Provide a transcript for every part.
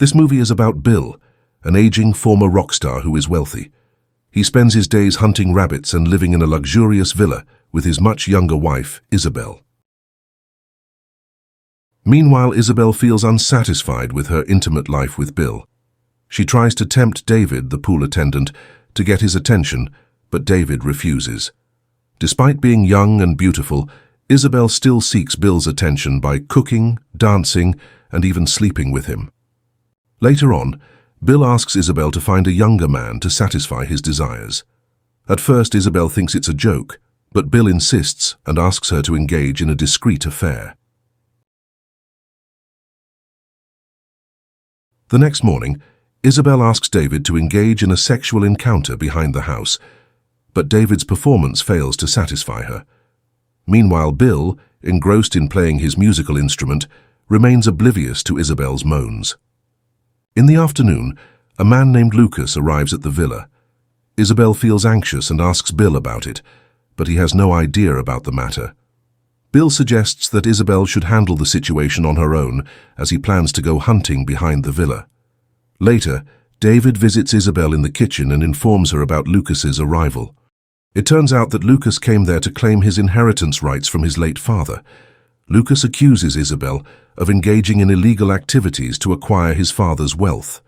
This movie is about Bill, an aging former rock star who is wealthy. He spends his days hunting rabbits and living in a luxurious villa with his much younger wife, Isabelle. Meanwhile, Isabelle feels unsatisfied with her intimate life with Bill. She tries to tempt David, the pool attendant, to get his attention, but David refuses. Despite being young and beautiful, Isabelle still seeks Bill's attention by cooking, dancing, and even sleeping with him. Later on, Bill asks Isabelle to find a younger man to satisfy his desires. At first, Isabelle thinks it's a joke, but Bill insists and asks her to engage in a discreet affair. The next morning, Isabelle asks David to engage in a sexual encounter behind the house, but David's performance fails to satisfy her. Meanwhile, Bill, engrossed in playing his musical instrument, remains oblivious to Isabelle's moans. In the afternoon, a man named Lucas arrives at the villa. Isabelle feels anxious and asks Bill about it, but he has no idea about the matter. Bill suggests that Isabelle should handle the situation on her own as he plans to go hunting behind the villa. Later, David visits Isabelle in the kitchen and informs her about Lucas's arrival. It turns out that Lucas came there to claim his inheritance rights from his late father. Lucas accuses Isabelle of engaging in illegal activities to acquire his father's wealth.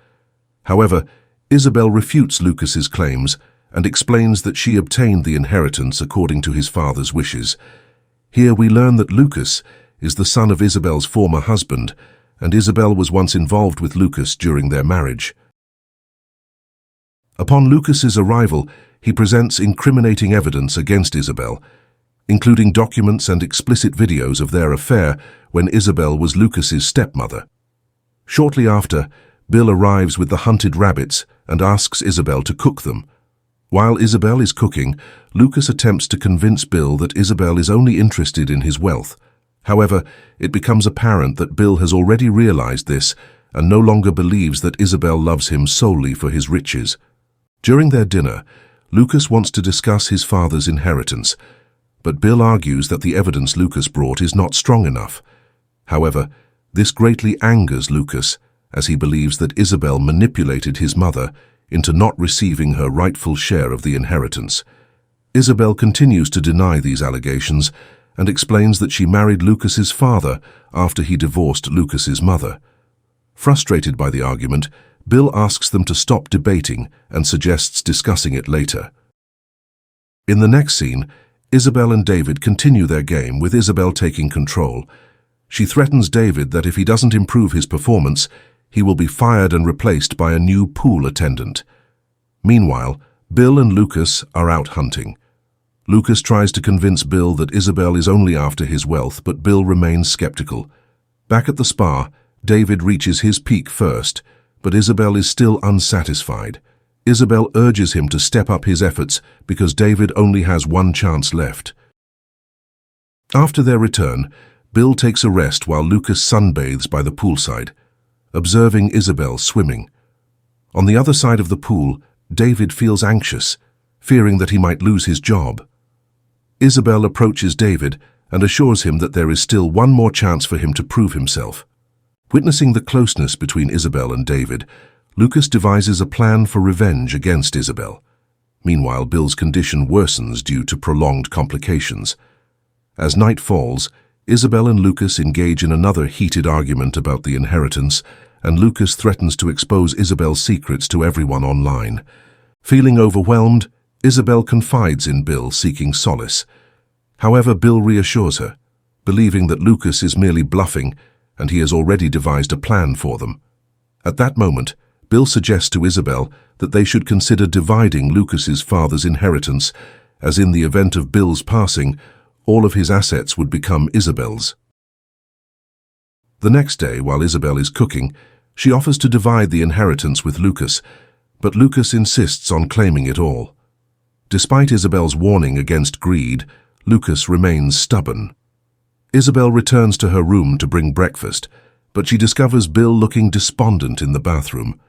However, Isabelle refutes Lucas's claims and explains that she obtained the inheritance according to his father's wishes. Here we learn that Lucas is the son of Isabelle's former husband, and Isabelle was once involved with Lucas during their marriage. Upon Lucas's arrival, he presents incriminating evidence against Isabelle, including documents and explicit videos of their affair when Isabelle was Lucas's stepmother. Shortly after, Bill arrives with the hunted rabbits and asks Isabelle to cook them. While Isabelle is cooking, Lucas attempts to convince Bill that Isabelle is only interested in his wealth. However, it becomes apparent that Bill has already realized this and no longer believes that Isabelle loves him solely for his riches. During their dinner, Lucas wants to discuss his father's inheritance, but Bill argues that the evidence Lucas brought is not strong enough. However, this greatly angers Lucas, as he believes that Isabelle manipulated his mother into not receiving her rightful share of the inheritance. Isabelle continues to deny these allegations and explains that she married Lucas's father after he divorced Lucas's mother. Frustrated by the argument, Bill asks them to stop debating and suggests discussing it later. In the next scene, Isabelle and David continue their game, with Isabelle taking control. She threatens David that if he doesn't improve his performance, he will be fired and replaced by a new pool attendant. Meanwhile, Bill and Lucas are out hunting. Lucas tries to convince Bill that Isabelle is only after his wealth, but Bill remains skeptical. Back at the spa, David reaches his peak first, but Isabelle is still unsatisfied. Isabelle urges him to step up his efforts because David only has one chance left. After their return, Bill takes a rest while Lucas sunbathes by the poolside, observing Isabelle swimming. On the other side of the pool, David feels anxious, fearing that he might lose his job. Isabelle approaches David and assures him that there is still one more chance for him to prove himself. Witnessing the closeness between Isabelle and David, Lucas devises a plan for revenge against Isabelle. Meanwhile, Bill's condition worsens due to prolonged complications. As night falls, Isabelle and Lucas engage in another heated argument about the inheritance, and Lucas threatens to expose Isabelle's secrets to everyone online. Feeling overwhelmed, Isabelle confides in Bill, seeking solace. However, Bill reassures her, believing that Lucas is merely bluffing and he has already devised a plan for them. At that moment, Bill suggests to Isabelle that they should consider dividing Lucas's father's inheritance, as in the event of Bill's passing, all of his assets would become Isabelle's. The next day, while Isabelle is cooking, she offers to divide the inheritance with Lucas, but Lucas insists on claiming it all. Despite Isabelle's warning against greed, Lucas remains stubborn. Isabelle returns to her room to bring breakfast, but she discovers Bill looking despondent in the bathroom.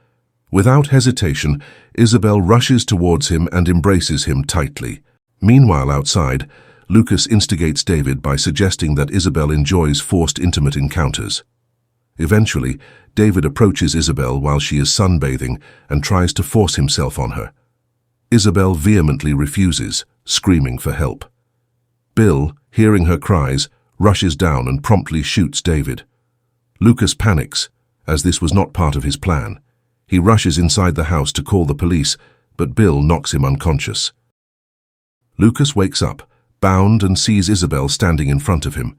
Without hesitation, Isabelle rushes towards him and embraces him tightly. Meanwhile, outside, Lucas instigates David by suggesting that Isabelle enjoys forced intimate encounters. Eventually, David approaches Isabelle while she is sunbathing and tries to force himself on her. Isabelle vehemently refuses, screaming for help. Bill, hearing her cries, rushes down and promptly shoots David. Lucas panics, as this was not part of his plan. He rushes inside the house to call the police, but Bill knocks him unconscious. Lucas wakes up, bound, and sees Isabelle standing in front of him.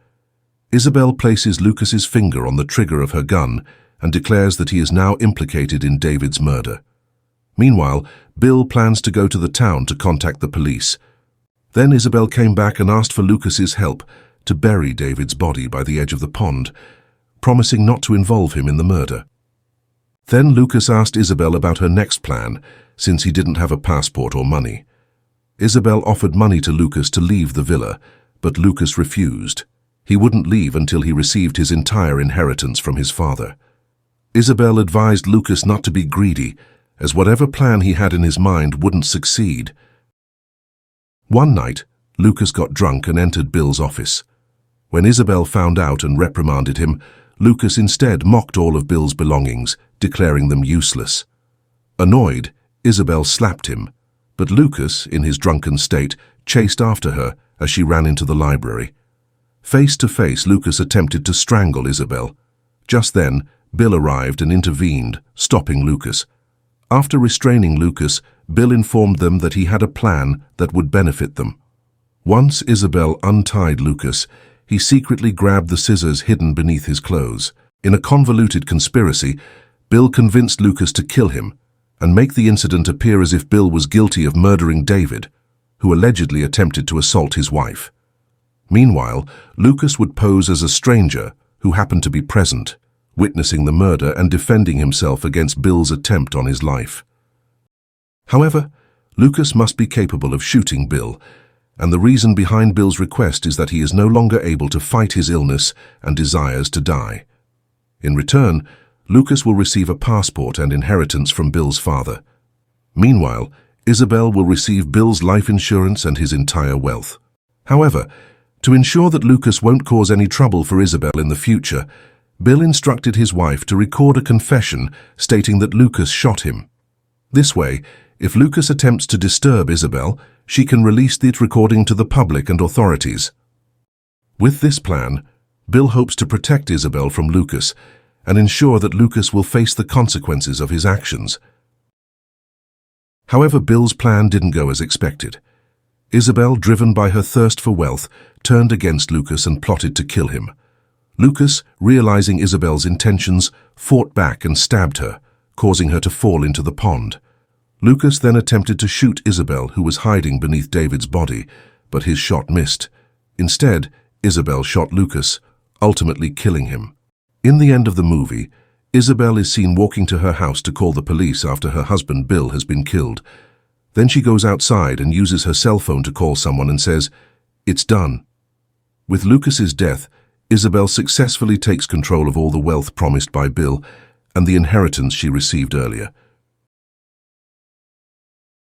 Isabelle places Lucas's finger on the trigger of her gun and declares that he is now implicated in David's murder. Meanwhile, Bill plans to go to the town to contact the police. Then Isabelle came back and asked for Lucas's help to bury David's body by the edge of the pond, promising not to involve him in the murder. Then Lucas asked Isabelle about her next plan, since he didn't have a passport or money. Isabelle offered money to Lucas to leave the villa, but Lucas refused. He wouldn't leave until he received his entire inheritance from his father. Isabelle advised Lucas not to be greedy, as whatever plan he had in his mind wouldn't succeed. One night, Lucas got drunk and entered Bill's office. When Isabelle found out and reprimanded him, Lucas instead mocked all of Bill's belongings, declaring them useless. Annoyed, Isabelle slapped him, but Lucas, in his drunken state, chased after her as she ran into the library. Face to face, Lucas attempted to strangle Isabelle. Just then, Bill arrived and intervened, stopping Lucas. After restraining Lucas, Bill informed them that he had a plan that would benefit them. Once Isabelle untied Lucas, he secretly grabbed the scissors hidden beneath his clothes. In a convoluted conspiracy, Bill convinced Lucas to kill him and make the incident appear as if Bill was guilty of murdering David, who allegedly attempted to assault his wife. Meanwhile, Lucas would pose as a stranger who happened to be present, witnessing the murder and defending himself against Bill's attempt on his life. However, Lucas must be capable of shooting Bill, and the reason behind Bill's request is that he is no longer able to fight his illness and desires to die. In return, Lucas will receive a passport and inheritance from Bill's father. Meanwhile, Isabelle will receive Bill's life insurance and his entire wealth. However, to ensure that Lucas won't cause any trouble for Isabelle in the future, Bill instructed his wife to record a confession stating that Lucas shot him. This way, if Lucas attempts to disturb Isabelle, she can release the recording to the public and authorities. With this plan, Bill hopes to protect Isabelle from Lucas and ensure that Lucas will face the consequences of his actions. However, Bill's plan didn't go as expected. Isabelle, driven by her thirst for wealth, turned against Lucas and plotted to kill him. Lucas, realizing Isabelle's intentions, fought back and stabbed her, causing her to fall into the pond. Lucas then attempted to shoot Isabelle, who was hiding beneath David's body, but his shot missed. Instead, Isabelle shot Lucas, ultimately killing him. In the end of the movie, Isabelle is seen walking to her house to call the police after her husband Bill has been killed. Then she goes outside and uses her cell phone to call someone and says, "It's done." With Lucas's death, Isabelle successfully takes control of all the wealth promised by Bill and the inheritance she received earlier.